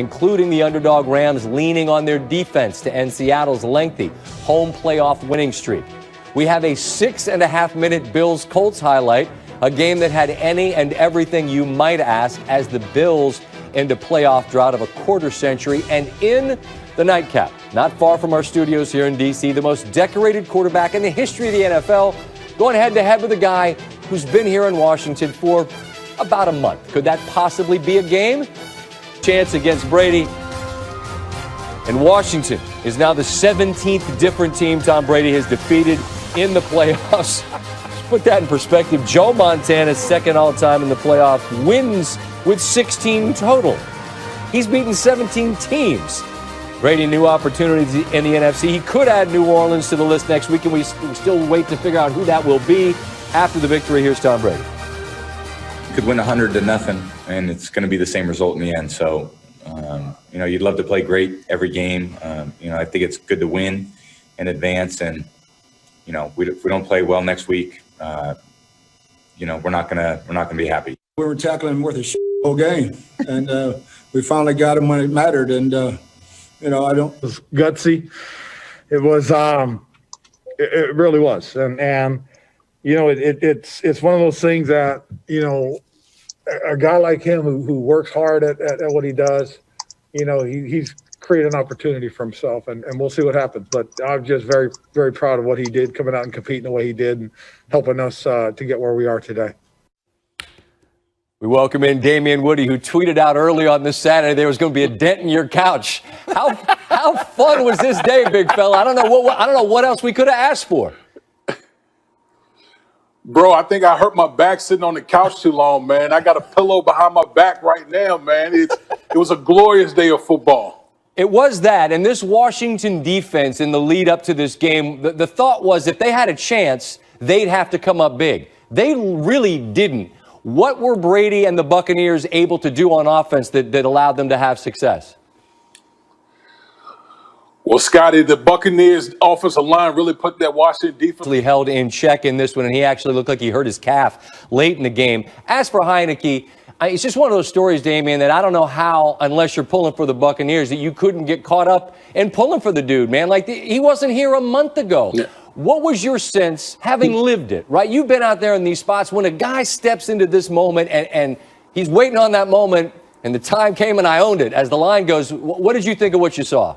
including the underdog Rams leaning on their defense to end Seattle's lengthy home playoff winning streak. We have a 6.5-minute Bills-Colts highlight, a game that had any and everything you might ask as the Bills into playoff drought of a quarter century. And in the nightcap, not far from our studios here in D.C., the most decorated quarterback in the history of the NFL, going head-to-head with a guy who's been here in Washington for about a month. Could that possibly be a game? Chance against Brady. And Washington is now the 17th different team Tom Brady has defeated in the playoffs. Put that in perspective. Joe Montana's second all-time in the playoff, wins with 16 total. He's beaten 17 teams. Brady, new opportunities in the NFC. He could add New Orleans to the list next week, and we still wait to figure out who that will be after the victory. Here's Tom Brady. Could win 100-0, and it's going to be the same result in the end. So, you'd love to play great every game. I think it's good to win and advance. And, if we don't play well next week, we're not gonna be happy. We were tackling him worth a whole game, and we finally got him when it mattered. And It was gutsy. It was. It really was, and it's one of those things that a guy like him who works hard at what he does, he's created an opportunity for himself, and we'll see what happens. But I'm just very, very proud of what he did, coming out and competing the way he did, and helping us to get where we are today. We welcome in Damian Woody, who tweeted out early on this Saturday there was going to be a dent in your couch. How fun was this day, big fella? I don't know what else we could have asked for. Bro, I think I hurt my back sitting on the couch too long, man. I got a pillow behind my back right now, man. It was a glorious day of football. It was that, and this Washington defense in the lead up to this game, the thought was if they had a chance, they'd have to come up big. They really didn't. What were Brady and the Buccaneers able to do on offense that allowed them to have success? Well, Scotty, the Buccaneers offensive line really put that Washington defense held in check in this one, and he actually looked like he hurt his calf late in the game. As for Heineke, it's just one of those stories, Damian, that I don't know how, unless you're pulling for the Buccaneers, that you couldn't get caught up in pulling for the dude, man. He wasn't here a month ago. Yeah. What was your sense, having lived it, right? You've been out there in these spots when a guy steps into this moment and he's waiting on that moment, and the time came and I owned it. As the line goes, what did you think of what you saw?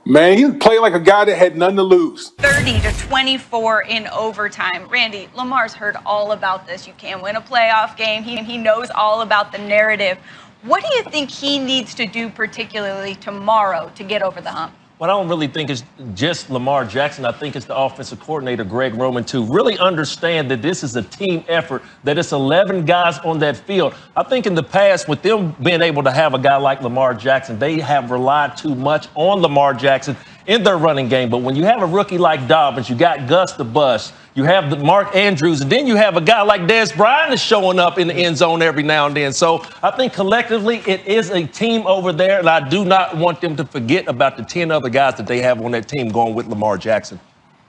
Man, he played like a guy that had nothing to lose. 30-24 in overtime. Randy, Lamar's heard all about this. You can't win a playoff game. He knows all about the narrative. What do you think he needs to do particularly tomorrow to get over the hump? Well, I don't really think it's just Lamar Jackson. I think it's the offensive coordinator, Greg Roman, to really understand that this is a team effort, that it's 11 guys on that field. I think in the past, with them being able to have a guy like Lamar Jackson, they have relied too much on Lamar Jackson in their running game. But when you have a rookie like Dobbins, you got Gus the Bus, you have the Mark Andrews, and then you have a guy like Dez Bryant is showing up in the end zone every now and then. So I think collectively it is a team over there, and I do not want them to forget about the 10 other guys that they have on that team going with Lamar Jackson.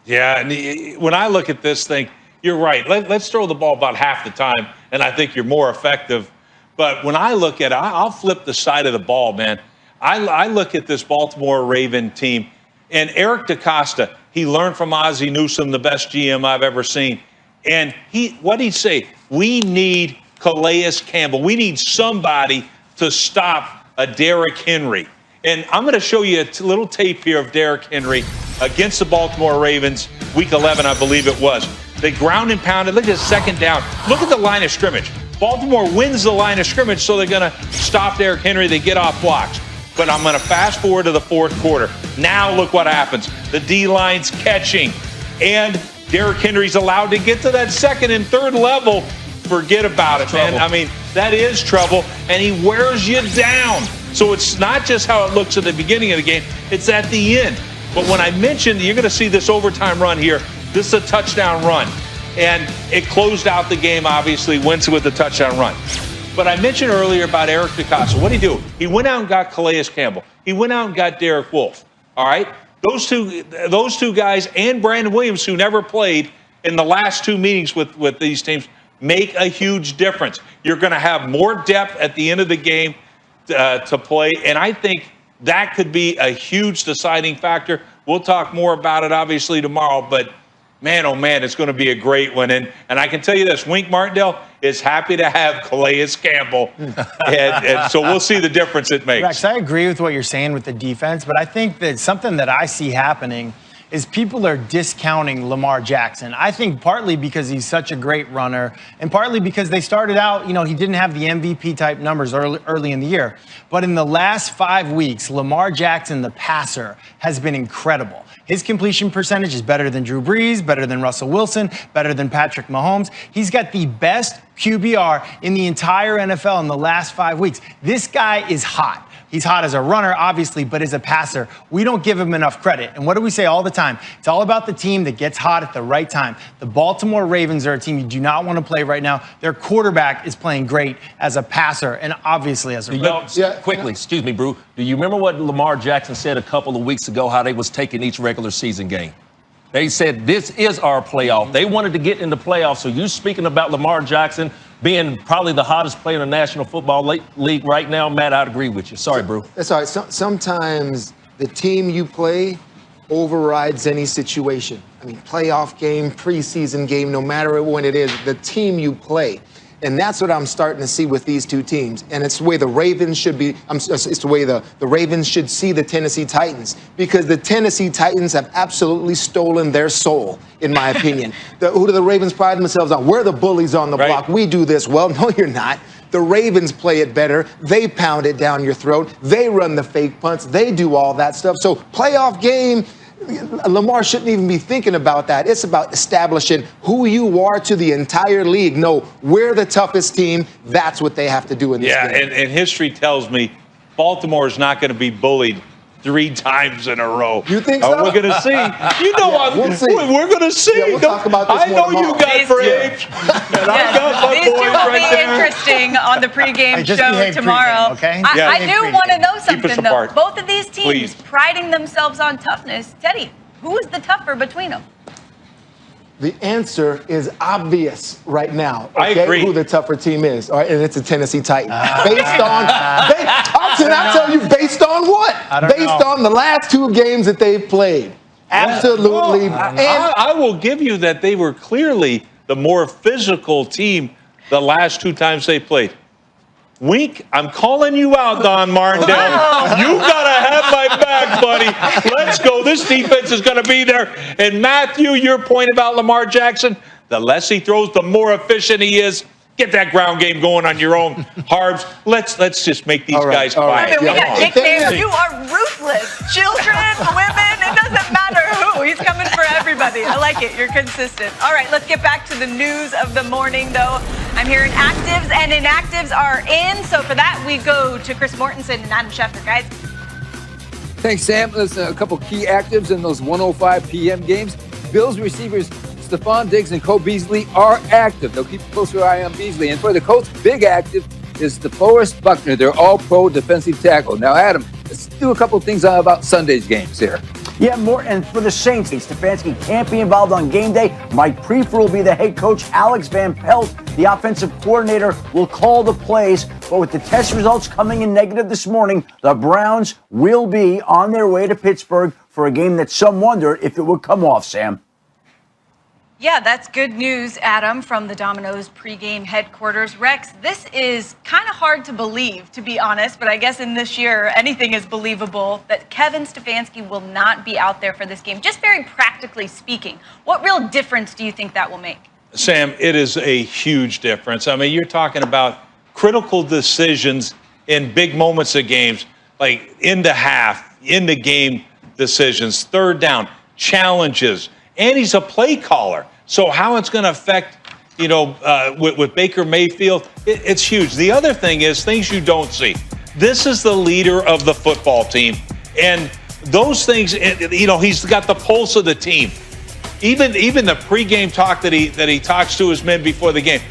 Yeah, and when I look at this thing, you're right. Let's throw the ball about half the time, and I think you're more effective. But when I look at it, I'll flip the side of the ball, man. I look at this Baltimore Raven team, and Eric DeCosta, he learned from Ozzie Newsome, the best GM I've ever seen. And what'd he say? We need Calais Campbell. We need somebody to stop a Derrick Henry. And I'm going to show you a little tape here of Derrick Henry against the Baltimore Ravens, week 11, I believe it was. They ground and pounded. Look at the second down. Look at the line of scrimmage. Baltimore wins the line of scrimmage, so they're going to stop Derrick Henry. They get off blocks. But I'm going to fast forward to the fourth quarter. Now look what happens. The D-line's catching, and Derrick Henry's allowed to get to that second and third level. Forget about it, man. I mean, that is trouble, and he wears you down. So it's not just how it looks at the beginning of the game, it's at the end. But when I mentioned you're going to see this overtime run here, this is a touchdown run. And it closed out the game, obviously, wins with a touchdown run. But I mentioned earlier about Eric DeCosta. What did he do? He went out and got Calais Campbell. He went out and got Derek Wolfe. All right? Those two guys and Brandon Williams, who never played in the last two meetings with these teams, make a huge difference. You're going to have more depth at the end of the game. to play. And I think that could be a huge deciding factor. We'll talk more about it, obviously, tomorrow. But, man, oh, man, it's going to be a great one. And I can tell you this, Wink Martindale is happy to have Calais Campbell. and so we'll see the difference it makes. Rex, I agree with what you're saying with the defense, but I think that something that I see happening is people are discounting Lamar Jackson. I think partly because he's such a great runner and partly because they started out, he didn't have the MVP type numbers early in the year. But in the last 5 weeks, Lamar Jackson, the passer, has been incredible. His completion percentage is better than Drew Brees, better than Russell Wilson, better than Patrick Mahomes. He's got the best QBR in the entire NFL in the last 5 weeks. This guy is hot. He's hot as a runner, obviously, but as a passer, we don't give him enough credit. And what do we say all the time? It's all about the team that gets hot at the right time. The Baltimore Ravens are a team you do not want to play right now. Their quarterback is playing great as a passer and obviously as a runner. Quickly, excuse me, Brew. Do you remember what Lamar Jackson said a couple of weeks ago, how they was taking each regular season game? They said, this is our playoff. They wanted to get in the playoffs. So you speaking about Lamar Jackson being probably the hottest player in the National Football League right now, Matt, I'd agree with you. Sorry, Brew. That's all right. Sometimes the team you play overrides any situation. I mean, playoff game, preseason game, no matter when it is, the team you play. And that's what I'm starting to see with these two teams. And it's the way the Ravens should be. It's the way the Ravens should see the Tennessee Titans, because the Tennessee Titans have absolutely stolen their soul, in my opinion. Who do the Ravens pride themselves on? We're the bullies on the block. We do this well. No, you're not. The Ravens play it better. They pound it down your throat. They run the fake punts. They do all that stuff. So playoff game, Lamar shouldn't even be thinking about that. It's about establishing who you are to the entire league. No, we're the toughest team. That's what they have to do in this game. Yeah, and history tells me Baltimore is not going to be bullied 3 times in a row. You think so? We're going to see. We're going to see. Yeah, we'll talk about this I know more you got Braves. And I got my These two boys will right be there. interesting on the pregame just show behave tomorrow. pregame, okay? I do want to know Keep us something, though. apart. Both of these teams Please. priding themselves on toughness. Teddy, who is the tougher between them? The answer is obvious right now. I agree. Who the tougher team is, all right, and it's a Tennessee Titan. Based on what? Based on the last 2 games that they've played. Absolutely. Well, I will give you that they were clearly the more physical team the last 2 times they played. Wink, I'm calling you out, Don Martindale. You gotta have my back, buddy. Let's go. This defense is gonna be there. And Matthew, your point about Lamar Jackson, the less he throws, the more efficient he is. Get that ground game going on your own, Harbs. Let's just make these guys quiet. We got nicknames. You are ruthless. Children, women, it doesn't matter who. He's coming for everybody. I like it. You're consistent. All right, let's get back to the news of the morning, though. I'm hearing actives and inactives are in. So for that, we go to Chris Mortensen and Adam Schefter, guys. Thanks, Sam. There's a couple key actives in those 1:05 p.m. games. Bills receivers Stephon Diggs and Cole Beasley are active. They'll keep a closer eye on Beasley. And for the Colts, big active is DeForest Buckner. They're all-pro defensive tackle. Now, Adam, let's do a couple things about Sunday's games here. Yeah, more. And for the Saints, Stefanski can't be involved on game day. Mike Prefer will be the head coach. Alex Van Pelt, the offensive coordinator, will call the plays. But with the test results coming in negative this morning, the Browns will be on their way to Pittsburgh for a game that some wondered if it would come off, Sam. Yeah, that's good news, Adam, from the Domino's pregame headquarters. Rex, this is kind of hard to believe, to be honest, but I guess in this year, anything is believable, that Kevin Stefanski will not be out there for this game. Just very practically speaking, what real difference do you think that will make? Sam, it is a huge difference. I mean, you're talking about critical decisions in big moments of games, like in the half, in the game decisions, third down, challenges. And he's a play caller. So how it's going to affect, with Baker Mayfield, it's huge. The other thing is things you don't see. This is the leader of the football team. And those things, he's got the pulse of the team. Even the pregame talk that he talks to his men before the game.